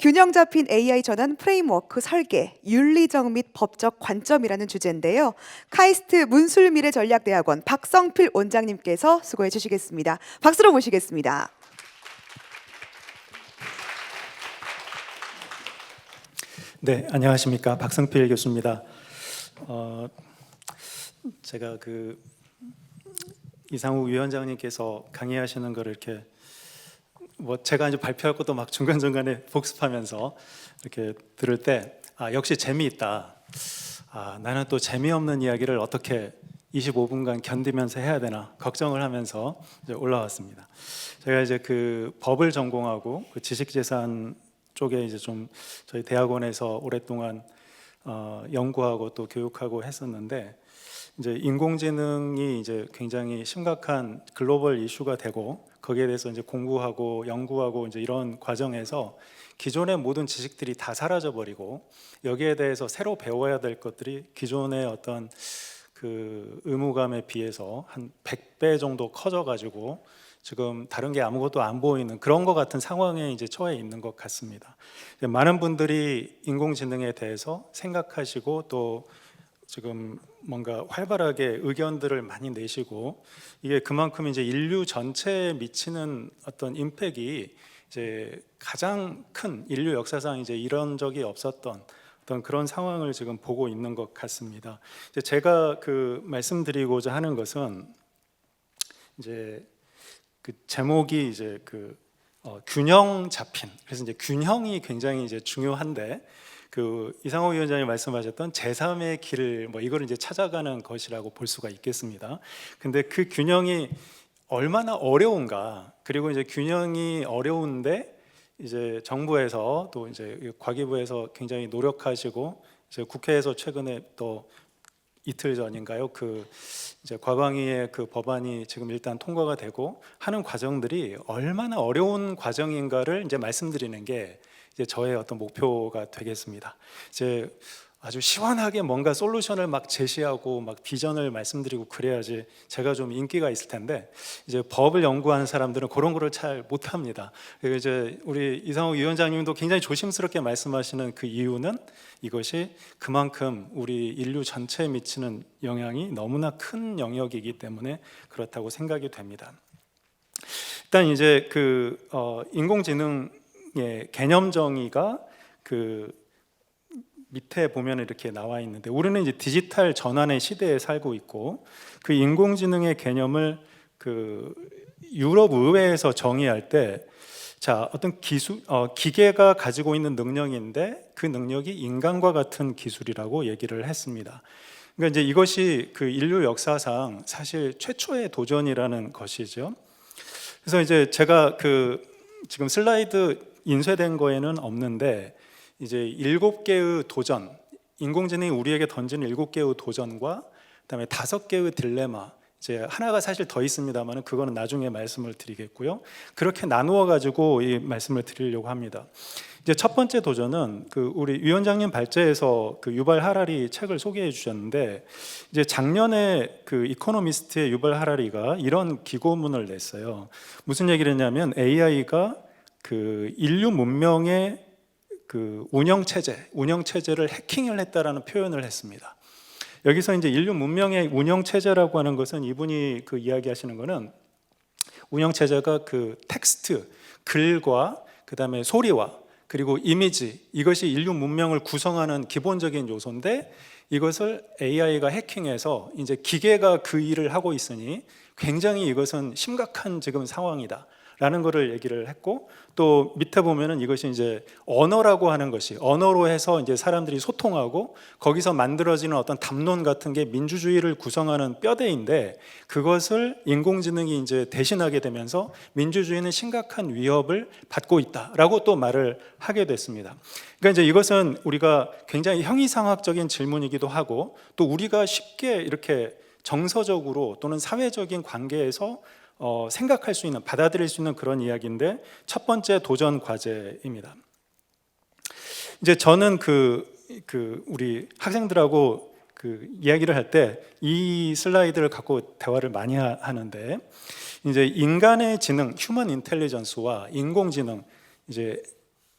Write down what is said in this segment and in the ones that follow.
균형 잡힌 AI 전환 프레임워크 설계, 윤리적 및 법적 관점이라는 주제인데요. 카이스트 문술미래전략대학원 박성필 원장님께서 수고해 주시겠습니다. 박수로 모시겠습니다. 네, 안녕하십니까. 박성필 교수입니다. 제가 이상욱 위원장님께서 강의하시는 거를 이렇게 제가 이제 발표할 것도 막 중간중간에 복습하면서 이렇게 들을 때 역시 재미있다. 나는 또 재미없는 이야기를 어떻게 25분간 견디면서 해야 되나 걱정을 하면서 이제 올라왔습니다. 제가 이제 법을 전공하고 지식재산 쪽에 이제 좀 저희 대학원에서 오랫동안 연구하고 또 교육하고 했었는데, 이제 인공지능이 이제 굉장히 심각한 글로벌 이슈가 되고 거기에 대해서 이제 공부하고 연구하고 이제 이런 과정에서 기존의 모든 지식들이 다 사라져 버리고 여기에 대해서 새로 배워야 될 것들이 기존의 어떤 의무감에 비해서 한 100배 정도 커져 가지고 지금 다른 게 아무것도 안 보이는 그런 것 같은 상황에 이제 처해 있는 것 같습니다. 많은 분들이 인공지능에 대해서 생각하시고 또 지금 뭔가 활발하게 의견들을 많이 내시고, 이게 그만큼 이제 인류 전체에 미치는 어떤 임팩이 이제 가장 큰, 인류 역사상 이제 이런 적이 없었던 어떤 그런 상황을 지금 보고 있는 것 같습니다. 이제 제가 말씀드리고자 하는 것은 이제 제목이 이제 균형 잡힌, 그래서 이제 균형이 굉장히 이제 중요한데, 이상호 위원장이 말씀하셨던 제3의 길을 이걸 이제 찾아가는 것이라고 볼 수가 있겠습니다. 근데 그 균형이 얼마나 어려운가, 그리고 이제 균형이 어려운데 이제 정부에서 또 이제 과기부에서 굉장히 노력하시고 이제 국회에서 최근에 또 이틀 전인가요? 이제 과방위의 법안이 지금 일단 통과가 되고 하는 과정들이 얼마나 어려운 과정인가를 이제 말씀드리는 게 이제 저의 어떤 목표가 되겠습니다. 이제 아주 시원하게 뭔가 솔루션을 막 제시하고 막 비전을 말씀드리고 그래야지 제가 좀 인기가 있을 텐데, 이제 법을 연구하는 사람들은 그런 거를 잘 못합니다. 그리고 이제 우리 이상욱 위원장님도 굉장히 조심스럽게 말씀하시는 그 이유는 이것이 그만큼 우리 인류 전체에 미치는 영향이 너무나 큰 영역이기 때문에 그렇다고 생각이 됩니다. 일단 이제 인공지능의 개념 정의가 밑에 보면 이렇게 나와 있는데, 우리는 이제 디지털 전환의 시대에 살고 있고 그 인공지능의 개념을 유럽 의회에서 정의할 때, 어떤 기계가 가지고 있는 능력인데 그 능력이 인간과 같은 기술이라고 얘기를 했습니다. 그러니까 이제 이것이 인류 역사상 사실 최초의 도전이라는 것이죠. 그래서 이제 제가 지금 슬라이드 인쇄된 거에는 없는데, 이제 7개의 도전, 인공지능이 우리에게 던지는 7개의 도전과 그다음에 5개의 딜레마, 이제 하나가 사실 더 있습니다만 그거는 나중에 말씀을 드리겠고요. 그렇게 나누어 가지고 이 말씀을 드리려고 합니다. 이제 첫 번째 도전은 우리 위원장님 발제에서 유발 하라리 책을 소개해 주셨는데, 이제 작년에 이코노미스트의 유발 하라리가 이런 기고문을 냈어요. 무슨 얘기를 했냐면 AI가 인류 문명의 운영 체제를 해킹을 했다라는 표현을 했습니다. 여기서 이제 인류 문명의 운영 체제라고 하는 것은, 이분이 이야기하시는 것은 운영 체제가 텍스트, 글과 그다음에 소리와 그리고 이미지, 이것이 인류 문명을 구성하는 기본적인 요소인데, 이것을 AI가 해킹해서 이제 기계가 그 일을 하고 있으니 굉장히 이것은 심각한 지금 상황이다 라는 것을 얘기를 했고, 또 밑에 보면은 이것이 이제 언어라고 하는 것이, 언어로 해서 이제 사람들이 소통하고 거기서 만들어지는 어떤 담론 같은 게 민주주의를 구성하는 뼈대인데, 그것을 인공지능이 이제 대신하게 되면서 민주주의는 심각한 위협을 받고 있다라고 또 말을 하게 됐습니다. 그러니까 이제 이것은 우리가 굉장히 형이상학적인 질문이기도 하고, 또 우리가 쉽게 이렇게 정서적으로 또는 사회적인 관계에서 생각할 수 있는, 받아들일 수 있는 그런 이야기인데, 첫 번째 도전 과제입니다. 이제 저는 우리 학생들하고 이야기를 할 때 이 슬라이드를 갖고 대화를 많이 하는데, 이제 인간의 지능, 휴먼 인텔리전스와 인공지능, 이제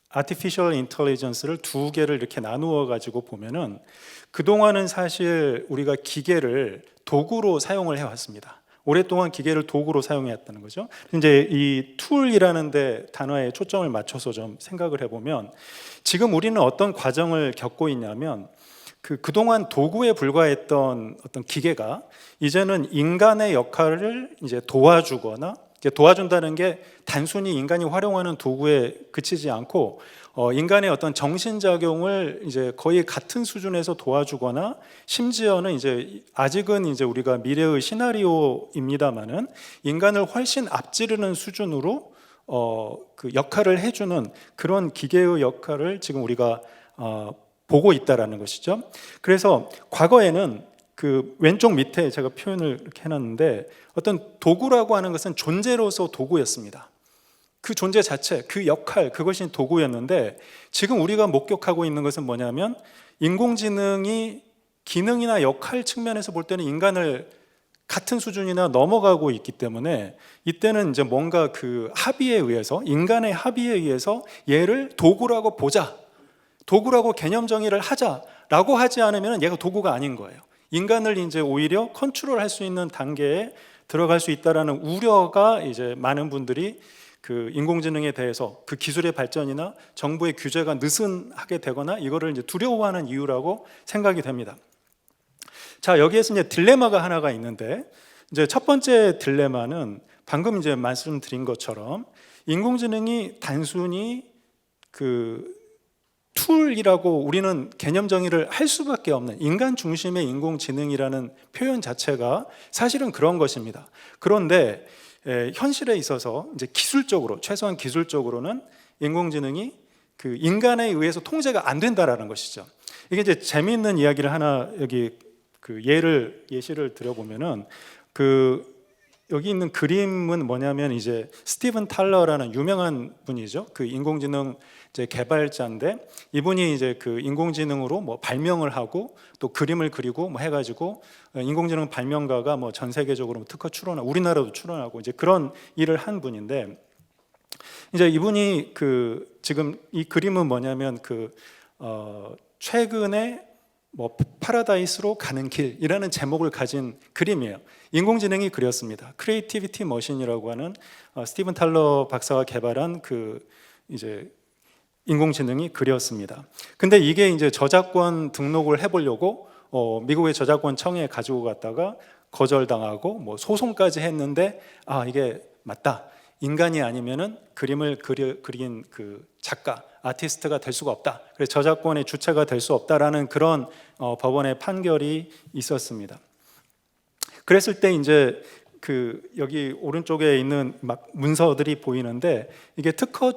아티피셜 인텔리전스를 두 개를 이렇게 나누어 가지고 보면은 그동안은 사실 우리가 기계를 도구로 사용을 해왔습니다. 오랫동안 기계를 도구로 사용해왔다는 거죠. 이제 이 툴이라는 데 단어에 초점을 맞춰서 좀 생각을 해보면 지금 우리는 어떤 과정을 겪고 있냐면 그동안 도구에 불과했던 어떤 기계가 이제는 인간의 역할을 이제 도와주거나, 이제 도와준다는 게 단순히 인간이 활용하는 도구에 그치지 않고 인간의 어떤 정신작용을 이제 거의 같은 수준에서 도와주거나, 심지어는 이제 아직은 이제 우리가 미래의 시나리오입니다만은 인간을 훨씬 앞지르는 수준으로 그 역할을 해주는 그런 기계의 역할을 지금 우리가 보고 있다라는 것이죠. 그래서 과거에는 그 왼쪽 밑에 제가 표현을 이렇게 해놨는데 어떤 도구라고 하는 것은 존재로서 도구였습니다. 그 존재 자체, 그 역할, 그것이 도구였는데 지금 우리가 목격하고 있는 것은 뭐냐면 인공지능이 기능이나 역할 측면에서 볼 때는 인간을 같은 수준이나 넘어가고 있기 때문에 이때는 이제 뭔가 그 합의에 의해서, 인간의 합의에 의해서 얘를 도구라고 보자, 도구라고 개념 정의를 하자라고 하지 않으면 얘가 도구가 아닌 거예요. 인간을 이제 오히려 컨트롤할 수 있는 단계에 들어갈 수 있다라는 우려가 이제 많은 분들이 그 인공지능에 대해서 그 기술의 발전이나 정부의 규제가 느슨하게 되거나 이거를 이제 두려워하는 이유라고 생각이 됩니다. 자, 여기에서 이제 딜레마가 하나가 있는데, 이제 첫 번째 딜레마는 방금 이제 말씀드린 것처럼 인공지능이 단순히 그 툴이라고 우리는 개념 정의를 할 수밖에 없는, 인간 중심의 인공지능이라는 표현 자체가 사실은 그런 것입니다. 그런데 현실에 있어서 이제 기술적으로, 최소한 기술적으로는 인공지능이 그 인간에 의해서 통제가 안 된다라는 것이죠. 이게 이제 재미있는 이야기를 하나 여기 그 예시를 드려보면은 여기 있는 그림은 뭐냐면 이제 스티븐 탈러라는 유명한 분이죠. 그 인공지능 이제 개발자인데 이분이 이제 그 인공지능으로 뭐 발명을 하고 또 그림을 그리고 뭐 해가지고 인공지능 발명가가 뭐 전 세계적으로 특허 출원하고 우리나라도 출원하고 이제 그런 일을 한 분인데, 이제 이분이 그 지금 이 그림은 뭐냐면 최근에 뭐 파라다이스로 가는 길이라는 제목을 가진 그림이에요. 인공지능이 그렸습니다. 크리에이티비티 머신이라고 하는 스티븐 탈러 박사가 개발한 그 이제 인공지능이 그렸습니다. 근데 이게 이제 저작권 등록을 해보려고 미국의 저작권청에 가지고 갔다가 거절당하고 뭐 소송까지 했는데, 이게 맞다, 인간이 아니면은 그림을 그린 그 작가, 아티스트가 될 수가 없다, 그래서 저작권의 주체가 될 수 없다라는 그런 법원의 판결이 있었습니다. 그랬을 때 이제 여기 오른쪽에 있는 막 문서들이 보이는데 이게 특허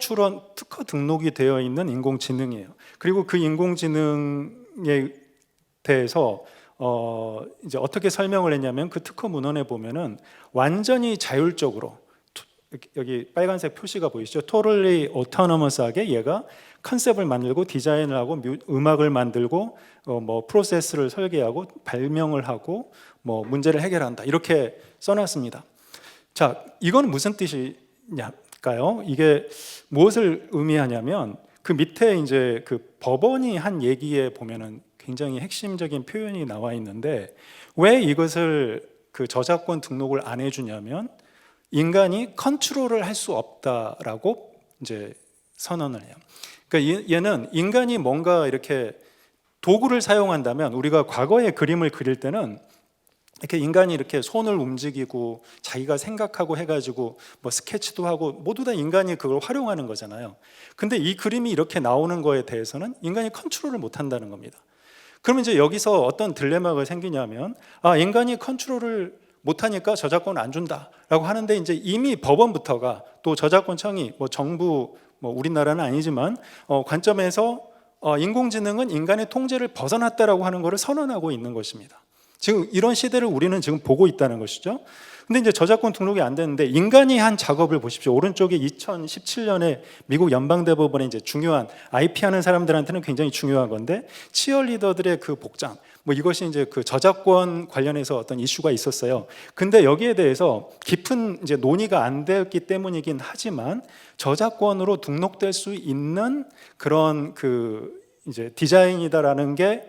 등록이 되어 있는 인공지능이에요. 그리고 그 인공지능에 대해서 이제 어떻게 설명을 했냐면 그 특허 문헌에 보면은 완전히 자율적으로, 여기 빨간색 표시가 보이시죠? totally autonomous하게 얘가 컨셉을 만들고 디자인을 하고 음악을 만들고 뭐 프로세스를 설계하고 발명을 하고 뭐 문제를 해결한다, 이렇게 써놨습니다. 자, 이건 무슨 뜻이냐까요? 이게 무엇을 의미하냐면 그 밑에 이제 그 법원이 한 얘기에 보면은 굉장히 핵심적인 표현이 나와 있는데, 왜 이것을 그 저작권 등록을 안 해주냐면 인간이 컨트롤을 할 수 없다라고 이제 선언을 해요. 그러니까 얘는 인간이 뭔가 이렇게 도구를 사용한다면, 우리가 과거에 그림을 그릴 때는 이렇게 인간이 이렇게 손을 움직이고 자기가 생각하고 해가지고 뭐 스케치도 하고 모두 다 인간이 그걸 활용하는 거잖아요. 근데 이 그림이 이렇게 나오는 거에 대해서는 인간이 컨트롤을 못 한다는 겁니다. 그러면 이제 여기서 어떤 딜레마가 생기냐면, 인간이 컨트롤을 못하니까 저작권을 안 준다라고 하는데, 이제 이미 법원부터가, 또 저작권청이, 뭐 정부, 뭐 우리나라는 아니지만 관점에서 인공지능은 인간의 통제를 벗어났다라고 하는 것을 선언하고 있는 것입니다. 지금 이런 시대를 우리는 지금 보고 있다는 것이죠. 근데 이제 저작권 등록이 안 되는데 인간이 한 작업을 보십시오. 오른쪽에 2017년에 미국 연방대법원에 이제 중요한 IP 하는 사람들한테는 굉장히 중요한 건데, 치어리더들의 그 복장, 뭐 이것이 이제 그 저작권 관련해서 어떤 이슈가 있었어요. 근데 여기에 대해서 깊은 이제 논의가 안 되었기 때문이긴 하지만 저작권으로 등록될 수 있는 그런 그 이제 디자인이다라는 게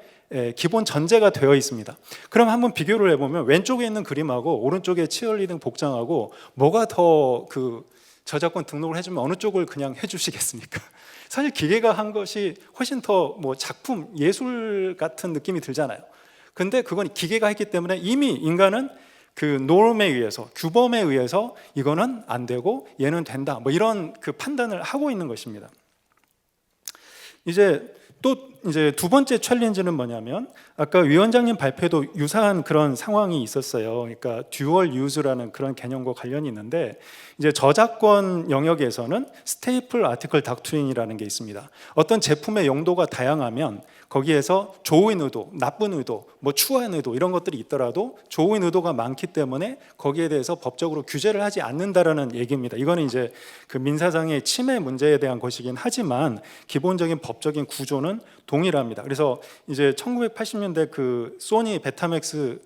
기본 전제가 되어 있습니다. 그럼 한번 비교를 해보면 왼쪽에 있는 그림하고 오른쪽에 치어리딩 복장하고 뭐가 더 그 저작권 등록을 해주면 어느 쪽을 그냥 해주시겠습니까? 사실 기계가 한 것이 훨씬 더 뭐 작품, 예술 같은 느낌이 들잖아요. 근데 그건 기계가 했기 때문에 이미 인간은 그 노름에 의해서, 규범에 의해서 이거는 안 되고 얘는 된다, 뭐 이런 그 판단을 하고 있는 것입니다. 이제 두 번째 챌린지는 뭐냐면 아까 위원장님 발표도 유사한 그런 상황이 있었어요. 그러니까 듀얼 유즈라는 그런 개념과 관련이 있는데 이제 저작권 영역에서는 스테이플 아티클 닥트린이라는 게 있습니다. 어떤 제품의 용도가 다양하면 거기에서 좋은 의도, 나쁜 의도, 뭐 추한 의도 이런 것들이 있더라도 좋은 의도가 많기 때문에 거기에 대해서 법적으로 규제를 하지 않는다라는 얘기입니다. 이거는 이제 그 민사상의 침해 문제에 대한 것이긴 하지만 기본적인 법적인 구조는 동일합니다. 그래서 이제 1980년대 그 소니 베타맥스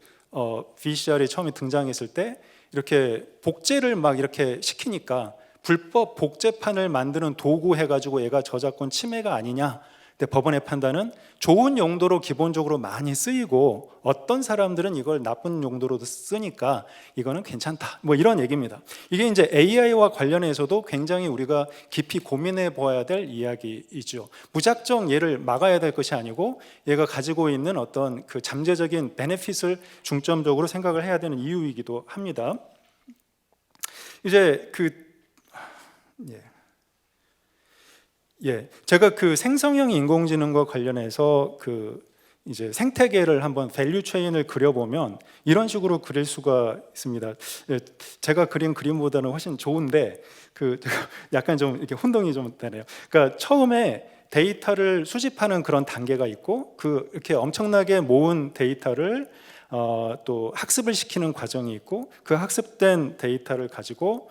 VCR이 처음에 등장했을 때 이렇게 복제를 막 이렇게 시키니까 불법 복제판을 만드는 도구 해가지고 얘가 저작권 침해가 아니냐. 근데 법원의 판단은 좋은 용도로 기본적으로 많이 쓰이고 어떤 사람들은 이걸 나쁜 용도로도 쓰니까 이거는 괜찮다. 뭐 이런 얘기입니다. 이게 이제 AI와 관련해서도 굉장히 우리가 깊이 고민해 보아야 될 이야기이죠. 무작정 얘를 막아야 될 것이 아니고 얘가 가지고 있는 어떤 그 잠재적인 베네핏을 중점적으로 생각을 해야 되는 이유이기도 합니다. 이제 제가 그 생성형 인공지능과 관련해서 그 이제 생태계를 한번 밸류 체인을 그려보면 이런 식으로 그릴 수가 있습니다. 제가 그린 그림보다는 훨씬 좋은데 그 약간 좀 이렇게 혼동이 좀 되네요. 그러니까 처음에 데이터를 수집하는 그런 단계가 있고 그 이렇게 엄청나게 모은 데이터를 또 학습을 시키는 과정이 있고 그 학습된 데이터를 가지고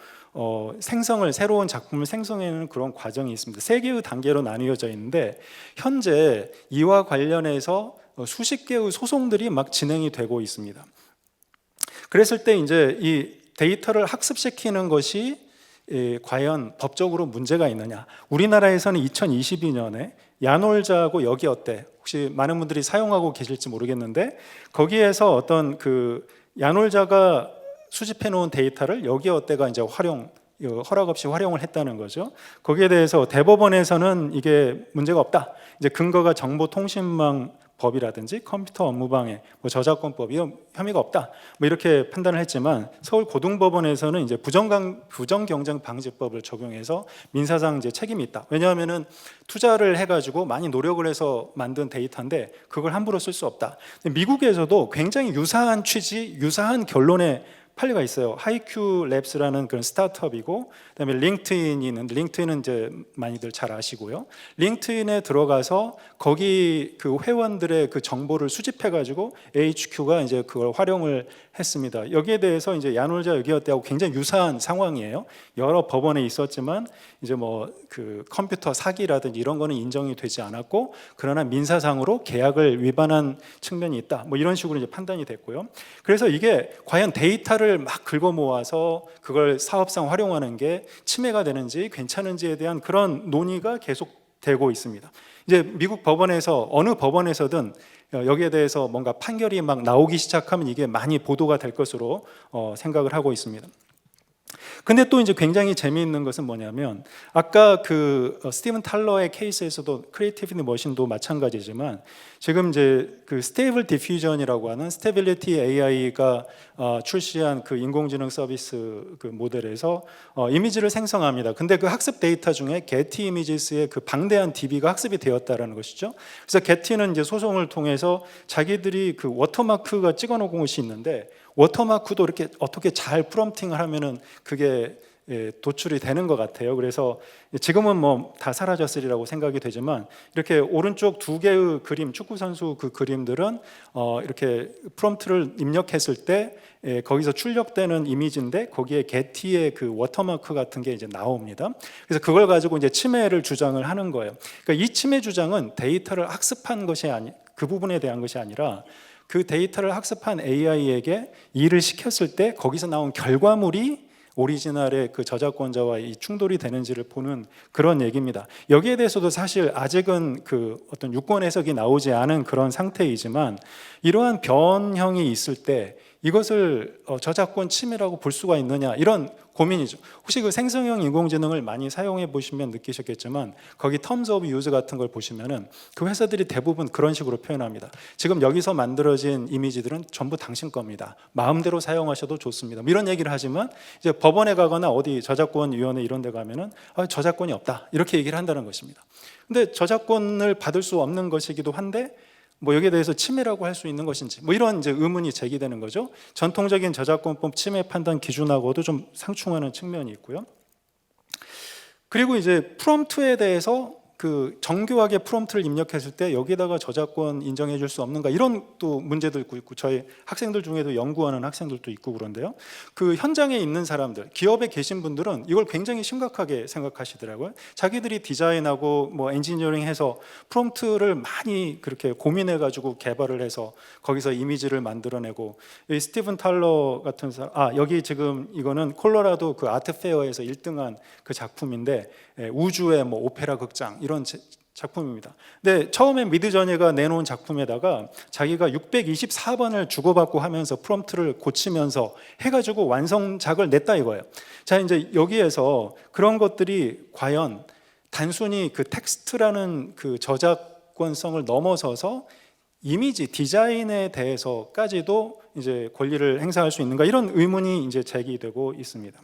새로운 작품을 생성해내는 그런 과정이 있습니다. 세 개의 단계로 나뉘어져 있는데 현재 이와 관련해서 수십 개의 소송들이 막 진행이 되고 있습니다. 그랬을 때 이제 이 데이터를 학습시키는 것이 과연 법적으로 문제가 있느냐? 우리나라에서는 2022년에 야놀자하고 여기 어때? 혹시 많은 분들이 사용하고 계실지 모르겠는데 거기에서 어떤 그 야놀자가 수집해 놓은 데이터를 여기 어때가 이제 허락 없이 활용을 했다는 거죠. 거기에 대해서 대법원에서는 이게 문제가 없다. 이제 근거가 정보통신망 법이라든지 컴퓨터 업무방해, 뭐 저작권법 이런 혐의가 없다. 뭐 이렇게 판단을 했지만 서울 고등법원에서는 이제 부정경쟁 방지법을 적용해서 민사상 이제 책임이 있다. 왜냐하면은 투자를 해가지고 많이 노력을 해서 만든 데이터인데 그걸 함부로 쓸 수 없다. 미국에서도 굉장히 유사한 취지, 유사한 결론의 판례가 있어요. 하이큐 랩스라는 그런 스타트업이고, 그다음에 링크드인이 있는데 링크드인은 이제 많이들 잘 아시고요. 링크드인에 들어가서 거기 그 회원들의 그 정보를 수집해가지고 HQ가 이제 그걸 활용을 했습니다. 여기에 대해서 이제 야놀자 여기 어때하고 굉장히 유사한 상황이에요. 여러 법원에 있었지만 이제 뭐 그 컴퓨터 사기라든지 이런 거는 인정이 되지 않았고, 그러나 민사상으로 계약을 위반한 측면이 있다. 뭐 이런 식으로 이제 판단이 됐고요. 그래서 이게 과연 데이터를 막 긁어 모아서 그걸 사업상 활용하는 게 침해가 되는지 괜찮은지에 대한 그런 논의가 계속되고 있습니다. 이제 미국 법원에서 어느 법원에서든 여기에 대해서 뭔가 판결이 막 나오기 시작하면 이게 많이 보도가 될 것으로 생각을 하고 있습니다. 근데 또 이제 굉장히 재미있는 것은 뭐냐면 아까 그 스티븐 탈러의 케이스에서도 크리에이티비티 머신도 마찬가지지만 지금 이제 그 스테이블 디퓨전이라고 하는 스테빌리티 AI가 출시한 그 인공지능 서비스 그 모델에서 이미지를 생성합니다. 근데 그 학습 데이터 중에 게티 이미지스의 그 방대한 DB가 학습이 되었다라는 것이죠. 그래서 게티는 이제 소송을 통해서 자기들이 그 워터마크가 찍어놓은 것이 있는데 워터마크도 이렇게 어떻게 잘 프롬프팅을 하면은 그게 도출이 되는 것 같아요. 그래서 지금은 뭐 다 사라졌으리라고 생각이 되지만 이렇게 오른쪽 두 개의 그림, 축구 선수 그 그림들은 이렇게 프롬프트를 입력했을 때 거기서 출력되는 이미지인데 거기에 게티의 그 워터마크 같은 게 이제 나옵니다. 그래서 그걸 가지고 이제 침해를 주장을 하는 거예요. 그러니까 이 침해 주장은 데이터를 학습한 것이 그 부분에 대한 것이 아니라 그 데이터를 학습한 AI에게 일을 시켰을 때 거기서 나온 결과물이 오리지널의 그 저작권자와 이 충돌이 되는지를 보는 그런 얘기입니다. 여기에 대해서도 사실 아직은 그 어떤 유권 해석이 나오지 않은 그런 상태이지만 이러한 변형이 있을 때 이것을 저작권 침해라고 볼 수가 있느냐, 이런 고민이죠. 혹시 그 생성형 인공지능을 많이 사용해 보시면 느끼셨겠지만 거기 terms of use 같은 걸 보시면은 그 회사들이 대부분 그런 식으로 표현합니다. 지금 여기서 만들어진 이미지들은 전부 당신 겁니다. 마음대로 사용하셔도 좋습니다. 뭐 이런 얘기를 하지만 이제 법원에 가거나 어디 저작권위원회 이런 데 가면은 저작권이 없다, 이렇게 얘기를 한다는 것입니다. 근데 저작권을 받을 수 없는 것이기도 한데 뭐 여기에 대해서 침해라고 할 수 있는 것인지, 뭐 이런 이제 의문이 제기되는 거죠. 전통적인 저작권법 침해 판단 기준하고도 좀 상충하는 측면이 있고요. 그리고 이제 프롬프트에 대해서 그 정교하게 프롬프트를 입력했을 때 여기다가 저작권 인정해 줄 수 없는가, 이런 또 문제들도 있고, 저희 학생들 중에도 연구하는 학생들도 있고 그런데요. 그 현장에 있는 사람들, 기업에 계신 분들은 이걸 굉장히 심각하게 생각하시더라고요. 자기들이 디자인하고 뭐 엔지니어링해서 프롬프트를 많이 그렇게 고민해 가지고 개발을 해서 거기서 이미지를 만들어내고, 이 스티븐 탈러 같은 사람, 여기 지금 이거는 콜로라도 그 아트 페어에서 1등한 그 작품인데, 우주의 뭐 오페라 극장 이런 작품입니다. 근데 처음에 미드저니가 내놓은 작품에다가 자기가 624번을 주고받고 하면서 프롬프트를 고치면서 해가지고 완성작을 냈다 이거예요. 자, 이제 여기에서 그런 것들이 과연 단순히 그 텍스트라는 그 저작권성을 넘어서서 이미지 디자인에 대해서까지도 이제 권리를 행사할 수 있는가, 이런 의문이 이제 제기되고 있습니다.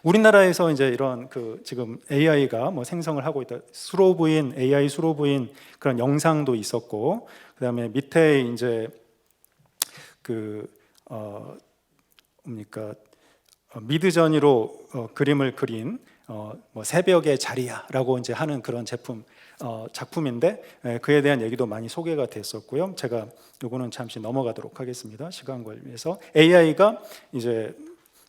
우리나라에서 이제 이런 그 지금 AI가 뭐 생성을 하고 있다, 수로부인 AI 수로부인 그런 영상도 있었고, 그다음에 밑에 이제 그 뭡니까 미드저니로 그림을 그린 뭐 새벽의 자리야라고 이제 하는 그런 작품인데, 그에 대한 얘기도 많이 소개가 됐었고요. 제가 요거는 잠시 넘어가도록 하겠습니다. 시간 관계에서 AI가 이제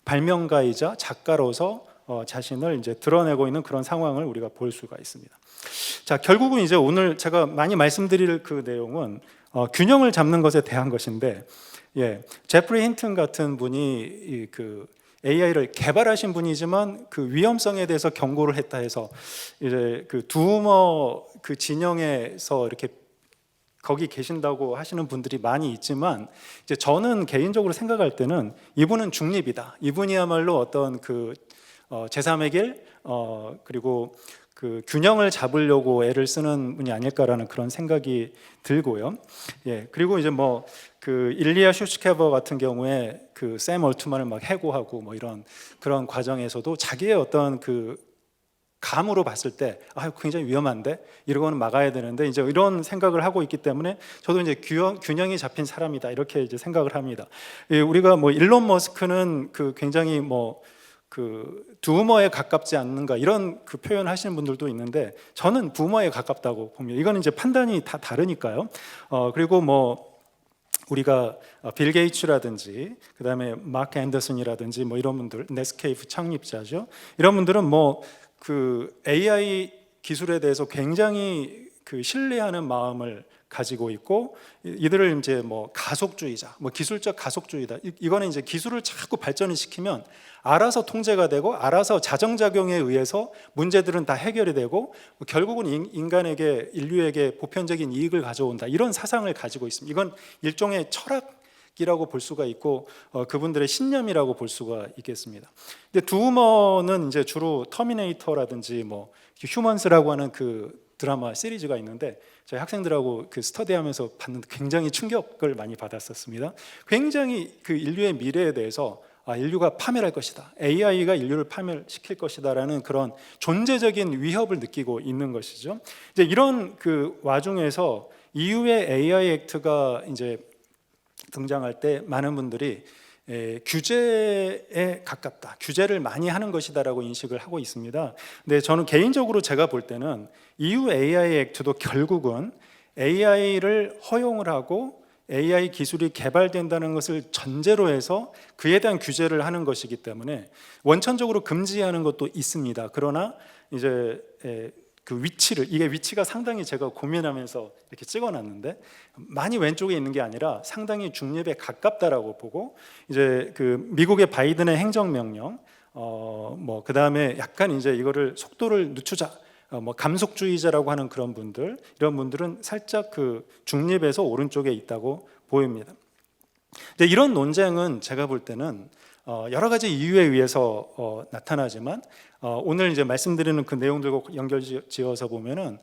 발명가이자 작가로서 자신을 이제 드러내고 있는 그런 상황을 우리가 볼 수가 있습니다. 자, 결국은 이제 오늘 제가 많이 말씀드릴 그 내용은 균형을 잡는 것에 대한 것인데, 제프리 힌튼 같은 분이 그 AI를 개발하신 분이지만 그 위험성에 대해서 경고를 했다 해서 이제 그 두우머 그 진영에서 이렇게 거기 계신다고 하시는 분들이 많이 있지만, 이제 저는 개인적으로 생각할 때는 이분은 중립이다. 이분이야말로 어떤 그 제3의 길, 그리고 그 균형을 잡으려고 애를 쓰는 분이 아닐까라는 그런 생각이 들고요. 그리고 이제 뭐 그 일리아 슈츠케버 같은 경우에 그 샘 얼트만을 막 해고하고 뭐 이런 그런 과정에서도 자기의 어떤 그 감으로 봤을 때 굉장히 위험한데 이러고는 막아야 되는데, 이제 이런 생각을 하고 있기 때문에 저도 이제 균형이 잡힌 사람이다, 이렇게 이제 생각을 합니다. 우리가 뭐 일론 머스크는 그 굉장히 뭐 그 두머에 가깝지 않는가, 이런 그 표현 하시는 분들도 있는데 저는 부머에 가깝다고 봅니다. 이거는 이제 판단이 다 다르니까요. 그리고 뭐 우리가 빌 게이츠라든지 그다음에 마크 앤더슨이라든지 뭐 이런 분들, 넷스케이프 창립자죠. 이런 분들은 뭐 그 AI 기술에 대해서 굉장히 그 신뢰하는 마음을 가지고 있고, 이들을 이제 뭐 가속주의자, 뭐 기술적 가속주의다. 이거는 이제 기술을 자꾸 발전을 시키면 알아서 통제가 되고 알아서 자정작용에 의해서 문제들은 다 해결이 되고 결국은 인간에게, 인류에게 보편적인 이익을 가져온다, 이런 사상을 가지고 있습니다. 이건 일종의 철학이라고 볼 수가 있고 그분들의 신념이라고 볼 수가 있겠습니다. 근데 두우머는 이제 주로 터미네이터라든지 뭐 휴먼스라고 하는 그 드라마 시리즈가 있는데, 저희 학생들하고 그 스터디하면서 봤는데 굉장히 충격을 많이 받았었습니다. 굉장히 그 인류의 미래에 대해서 인류가 파멸할 것이다, AI가 인류를 파멸시킬 것이다라는 그런 존재적인 위협을 느끼고 있는 것이죠. 이제 이런 그 와중에서 이후에 AI 액트가 이제 등장할 때 많은 분들이 규제에 가깝다, 규제를 많이 하는 것이다라고 인식을 하고 있습니다. 근데 저는 개인적으로 제가 볼 때는 EU AI 액트도 결국은 AI를 허용을 하고 AI 기술이 개발된다는 것을 전제로 해서 그에 대한 규제를 하는 것이기 때문에 원천적으로 금지하는 것도 있습니다. 그러나 이제 그 위치를, 이게 위치가 상당히 제가 고민하면서 이렇게 찍어놨는데 많이 왼쪽에 있는 게 아니라 상당히 중립에 가깝다라고 보고, 이제 그 미국의 바이든의 행정명령, 뭐 그 다음에 약간 이제 이거를 속도를 늦추자, 뭐 감속주의자라고 하는 그런 분들, 이런 분들은 살짝 그 중립에서 오른쪽에 있다고 보입니다. 근데 이런 논쟁은 제가 볼 때는 여러 가지 이유에 의해서 나타나지만, 오늘 이제 말씀드리는 그 내용들과 연결지어서 보면은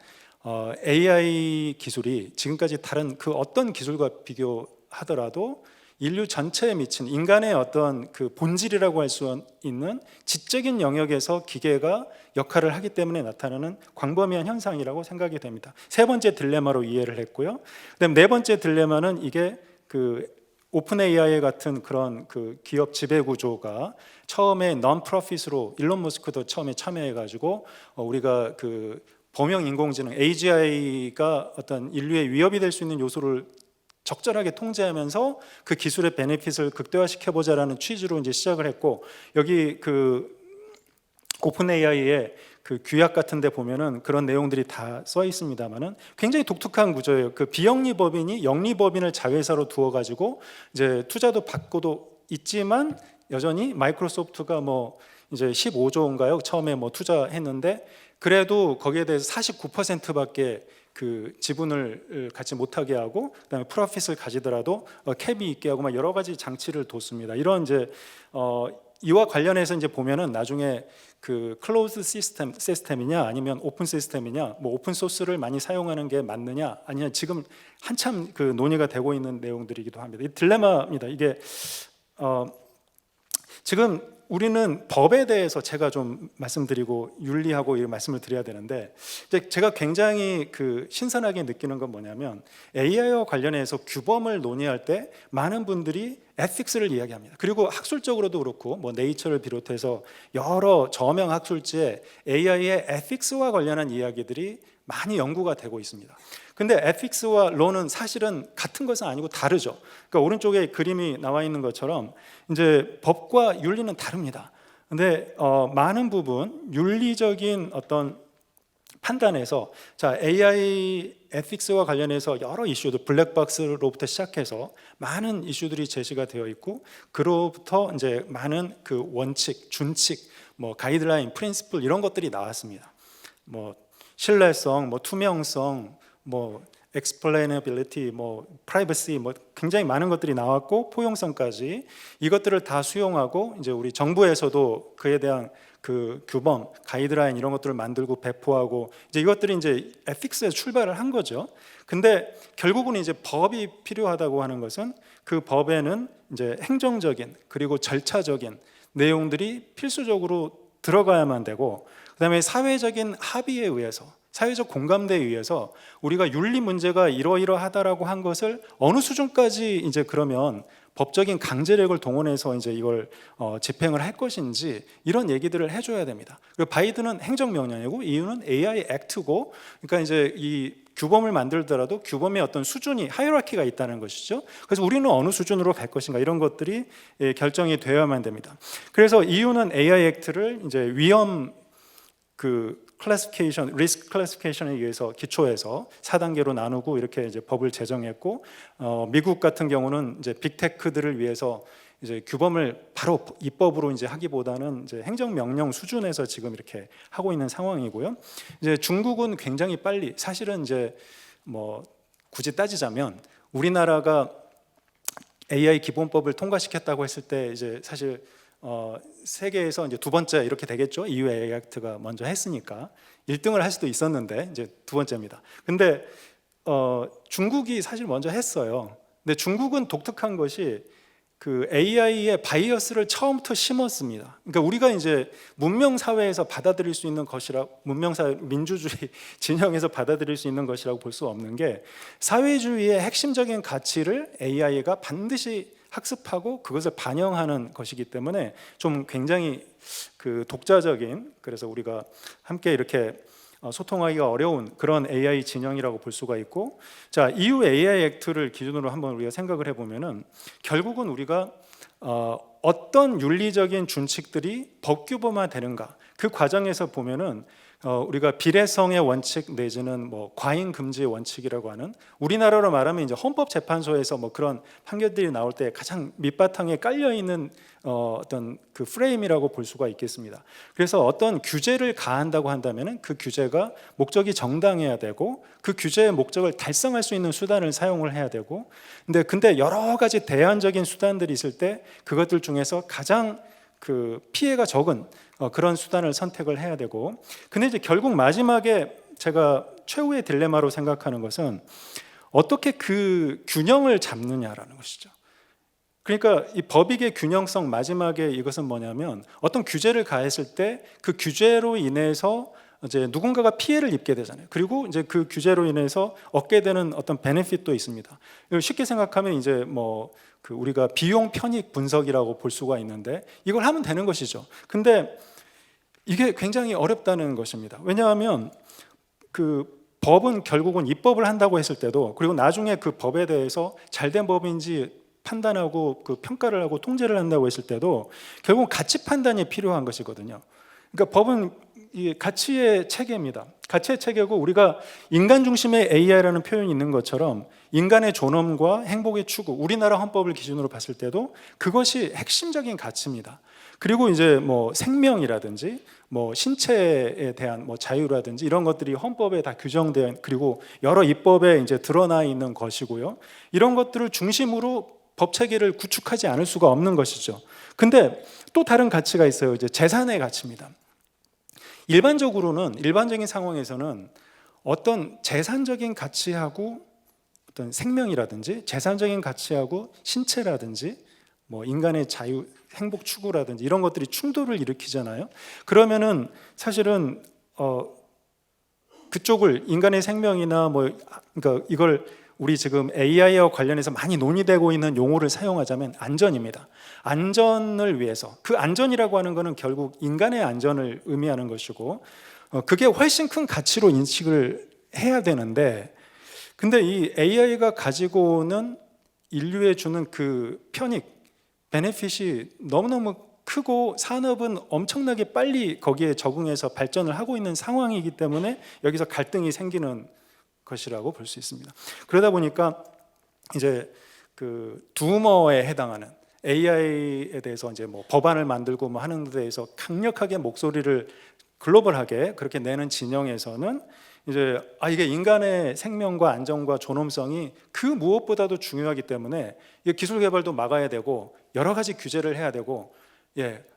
AI 기술이 지금까지 다른 그 어떤 기술과 비교하더라도 인류 전체에 미친 인간의 어떤 그 본질이라고 할 수 있는 지적인 영역에서 기계가 역할을 하기 때문에 나타나는 광범위한 현상이라고 생각이 됩니다. 세 번째 딜레마로 이해를 했고요. 그다음 네 번째 딜레마는 이게 그 오픈 AI 같은 그런 그 기업 지배 구조가 처음에 non-profit으로 일론 머스크도 처음에 참여해가지고 우리가 그 범용 인공지능 AGI가 어떤 인류의 위협이 될 수 있는 요소를 적절하게 통제하면서 그 기술의 베네핏을 극대화시켜 보자라는 취지로 이제 시작을 했고, 여기 그 오픈 AI의 그 규약 같은 데 보면은 그런 내용들이 다 써 있습니다만은 굉장히 독특한 구조예요. 그 비영리법인이 영리법인을 자회사로 두어 가지고 이제 투자도 받고도 있지만, 여전히 마이크로소프트가 뭐 이제 15조인가요? 처음에 뭐 투자했는데 그래도 거기에 대해서 49%밖에 그 지분을 갖지 못하게 하고, 그다음에 프로핏을 가지더라도 캡이 있게 하고 막 여러 가지 장치를 뒀습니다. 이런 이제 이와 관련해서 이제 보면은 나중에 그 클로즈 시스템이냐 아니면 오픈 시스템이냐, 뭐 오픈 소스를 많이 사용하는 게 맞느냐 아니면 지금 한참 그 논의가 되고 있는 내용들이기도 합니다. 이 딜레마입니다. 이게 지금 우리는 법에 대해서 제가 좀 말씀드리고 윤리하고 이 말씀을 드려야 되는데, 제가 굉장히 그 신선하게 느끼는 건 뭐냐면 AI와 관련해서 규범을 논의할 때 많은 분들이 에틱스를 이야기합니다. 그리고 학술적으로도 그렇고 뭐 네이처를 비롯해서 여러 저명 학술지에 AI의 에틱스와 관련한 이야기들이 많이 연구가 되고 있습니다. 근데 에틱스와 로는 사실은 같은 것은 아니고 다르죠. 그러니까 오른쪽에 그림이 나와 있는 것처럼 이제 법과 윤리는 다릅니다. 근데 많은 부분 윤리적인 어떤 판단에서, 자, AI 에틱스와 관련해서 여러 이슈들, 블랙박스로부터 시작해서 많은 이슈들이 제시가 되어 있고, 그로부터 이제 많은 그 원칙, 준칙, 뭐 가이드라인, 프린시플 이런 것들이 나왔습니다. 뭐 신뢰성, 뭐 투명성, 뭐 explainability, 뭐 privacy, 뭐 굉장히 많은 것들이 나왔고, 포용성까지 이것들을 다 수용하고 이제 우리 정부에서도 그에 대한 그 규범, 가이드라인 이런 것들을 만들고 배포하고, 이제 이것들이 이제 에틱스에서 출발을 한 거죠. 근데 결국은 이제 법이 필요하다고 하는 것은 그 법에는 이제 행정적인 그리고 절차적인 내용들이 필수적으로 들어가야만 되고, 그다음에 사회적인 합의에 의해서, 사회적 공감대에 의해서 우리가 윤리 문제가 이러이러하다라고 한 것을 어느 수준까지 이제 그러면 법적인 강제력을 동원해서 이제 이걸 집행을 할 것인지, 이런 얘기들을 해줘야 됩니다. 그리고 바이든은 행정명령이고 이유는 AI 액트고, 그러니까 이제 이 규범을 만들더라도 규범의 어떤 수준이 하이라키가 있다는 것이죠. 그래서 우리는 어느 수준으로 갈 것인가, 이런 것들이 결정이 되어야만 됩니다. 그래서 이유는 AI 액트를 이제 위험 그 클래시피케이션, 리스크 클래시피케이션에 의해서 기초해서 4단계로 나누고 이렇게 이제 법을 제정했고, 미국 같은 경우는 이제 빅테크들을 위해서 이제 규범을 바로 입법으로 이제 하기보다는 이제 행정명령 수준에서 지금 이렇게 하고 있는 상황이고요. 이제 중국은 굉장히 빨리, 사실은 이제 뭐 굳이 따지자면 우리나라가 AI 기본법을 통과시켰다고 했을 때 이제 사실 세계에서 이제 두 번째 이렇게 되겠죠. EU AI 액트가 먼저 했으니까 1등을 할 수도 있었는데 이제 두 번째입니다. 근데 중국이 사실 먼저 했어요. 근데 중국은 독특한 것이 그 AI의 바이어스를 처음부터 심었습니다. 그러니까 우리가 이제 문명 사회에서 받아들일 수 있는 것이라, 문명 사회, 민주주의 진영에서 받아들일 수 있는 것이라고 볼 수 없는 게, 사회주의의 핵심적인 가치를 AI가 반드시 학습하고 그것을 반영하는 것이기 때문에 좀 굉장히 그 독자적인, 그래서 우리가 함께 이렇게 소통하기가 어려운 그런 AI 진영이라고 볼 수가 있고, 자, EU AI 액트를 기준으로 한번 우리가 생각을 해보면은 결국은 우리가 어떤 윤리적인 준칙들이 법규범화 되는가, 그 과정에서 보면은 우리가 비례성의 원칙 내지는 뭐 과잉 금지의 원칙이라고 하는, 우리나라로 말하면 이제 헌법재판소에서 뭐 그런 판결들이 나올 때 가장 밑바탕에 깔려 있는 어떤 그 프레임이라고 볼 수가 있겠습니다. 그래서 어떤 규제를 가한다고 한다면은 그 규제가 목적이 정당해야 되고 그 규제의 목적을 달성할 수 있는 수단을 사용을 해야 되고, 근데 여러 가지 대안적인 수단들이 있을 때 그것들 중에서 가장 그 피해가 적은 그런 수단을 선택을 해야 되고, 근데 이제 결국 마지막에 제가 최후의 딜레마로 생각하는 것은 어떻게 그 균형을 잡느냐라는 것이죠. 그러니까 이 법익의 균형성, 마지막에 이것은 뭐냐면 어떤 규제를 가했을 때 그 규제로 인해서 이제 누군가가 피해를 입게 되잖아요. 그리고 이제 그 규제로 인해서 얻게 되는 어떤 베네핏도 있습니다. 이걸 쉽게 생각하면 이제 뭐 그 우리가 비용 편익 분석이라고 볼 수가 있는데 이걸 하면 되는 것이죠. 근데 이게 굉장히 어렵다는 것입니다. 왜냐하면 그 법은 결국은 입법을 한다고 했을 때도, 그리고 나중에 그 법에 대해서 잘된 법인지 판단하고 그 평가를 하고 통제를 한다고 했을 때도 결국 가치 판단이 필요한 것이거든요. 그러니까 법은 이 가치의 체계입니다. 가치의 체계고, 우리가 인간 중심의 AI라는 표현이 있는 것처럼 인간의 존엄과 행복의 추구, 우리나라 헌법을 기준으로 봤을 때도 그것이 핵심적인 가치입니다. 그리고 이제 뭐 생명이라든지 뭐 신체에 대한 뭐 자유라든지 이런 것들이 헌법에 다 규정된, 그리고 여러 입법에 이제 드러나 있는 것이고요. 이런 것들을 중심으로 법 체계를 구축하지 않을 수가 없는 것이죠. 근데 또 다른 가치가 있어요. 이제 재산의 가치입니다. 일반적인 상황에서는 어떤 재산적인 가치하고 어떤 생명이라든지 재산적인 가치하고 신체라든지 뭐 인간의 자유, 행복 추구라든지 이런 것들이 충돌을 일으키잖아요. 그러면은 사실은 그쪽을, 인간의 생명이나 뭐 그러니까 이걸 우리 지금 AI와 관련해서 많이 논의되고 있는 용어를 사용하자면 안전입니다. 안전을 위해서, 그 안전이라고 하는 것은 결국 인간의 안전을 의미하는 것이고 그게 훨씬 큰 가치로 인식을 해야 되는데, 근데 이 AI가 가지고 오는 인류에 주는 그 편익, 베네핏이 너무너무 크고 산업은 엄청나게 빨리 거기에 적응해서 발전을 하고 있는 상황이기 때문에 여기서 갈등이 생기는 것이라고 볼 수 있습니다. 그러다 보니까 이제 그 두머에 해당하는 AI에 대해서 이제 뭐 법안을 만들고 뭐 하는 데 대해서 강력하게 목소리를 글로벌하게 그렇게 내는 진영에서는 이제 이게 인간의 생명과 안전과 존엄성이 그 무엇보다도 중요하기 때문에 이 기술 개발도 막아야 되고 여러 가지 규제를 해야 되고,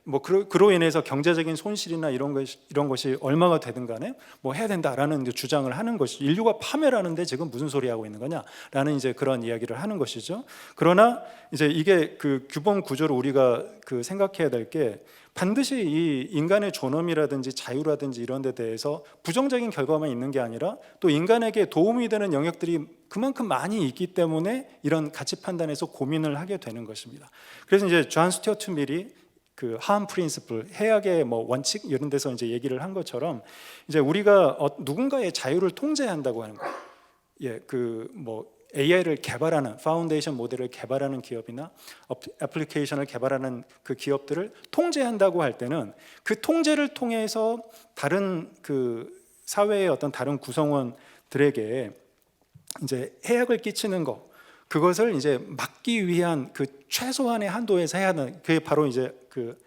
뭐 그로 인해서 경제적인 손실이나 이런 것이 얼마가 되든 간에 뭐 해야 된다라는 이제 주장을 하는 것이, 인류가 파멸하는데 지금 무슨 소리 하고 있는 거냐라는 이제 그런 이야기를 하는 것이죠. 그러나 이제 이게 그 규범 구조를 우리가 그 생각해야 될 게, 반드시 이 인간의 존엄이라든지 자유라든지 이런 데 대해서 부정적인 결과만 있는 게 아니라 또 인간에게 도움이 되는 영역들이 그만큼 많이 있기 때문에 이런 가치 판단에서 고민을 하게 되는 것입니다. 그래서 이제 존 스튜어트 밀이 그 하음 프린시플, 해악의 뭐 원칙 이런 데서 이제 얘기를 한 것처럼, 이제 우리가 누군가의 자유를 통제한다고 하는 거, 그 뭐 AI를 개발하는, 파운데이션 모델을 개발하는 기업이나 애플리케이션을 개발하는 그 기업들을 통제한다고 할 때는 그 통제를 통해서 다른 그 사회의 어떤 다른 구성원들에게 이제 해악을 끼치는 거, 그것을 이제 막기 위한 그 최소한의 한도에서 해야 하는, 그게 바로 이제 그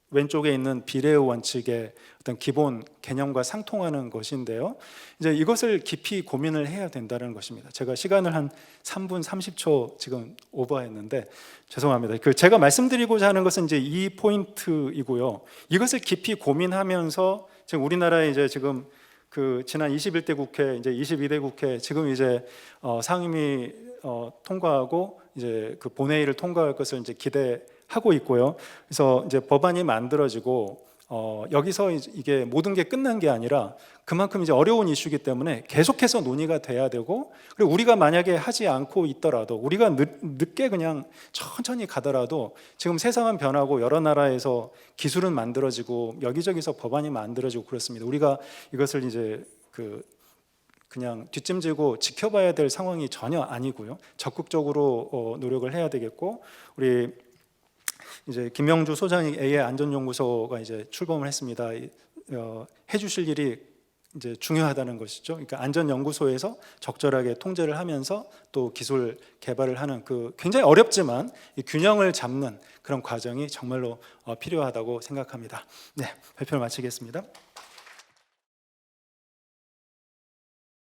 왼쪽에 있는 비례의 원칙의 어떤 기본 개념과 상통하는 것인데요. 이제 이것을 깊이 고민을 해야 된다는 것입니다. 제가 시간을 한 3분 30초 지금 오버했는데 죄송합니다. 그 제가 말씀드리고자 하는 것은 이제 이 포인트이고요. 이것을 깊이 고민하면서 지금 우리나라에 이제 지금 그 지난 21대 국회, 이제 22대 국회 지금 이제 상임위 통과하고 이제 그 본회의를 통과할 것을 이제 기대하고 있고요. 그래서 이제 법안이 만들어지고 여기서 이게 모든 게 끝난 게 아니라 그만큼 이제 어려운 이슈이기 때문에 계속해서 논의가 돼야 되고, 그리고 우리가 만약에 하지 않고 있더라도, 우리가 늦게 그냥 천천히 가더라도 지금 세상은 변하고 여러 나라에서 기술은 만들어지고 여기저기서 법안이 만들어지고 그렇습니다. 우리가 이것을 이제 그냥 뒷짐지고 지켜봐야 될 상황이 전혀 아니고요. 적극적으로 노력을 해야 되겠고, 우리 이제 김명주 소장이 AI 안전연구소가 이제 출범을 했습니다. 해주실 일이 이제 중요하다는 것이죠. 그러니까 안전연구소에서 적절하게 통제를 하면서 또 기술 개발을 하는 그 굉장히 어렵지만 이 균형을 잡는 그런 과정이 정말로 필요하다고 생각합니다. 네, 발표를 마치겠습니다.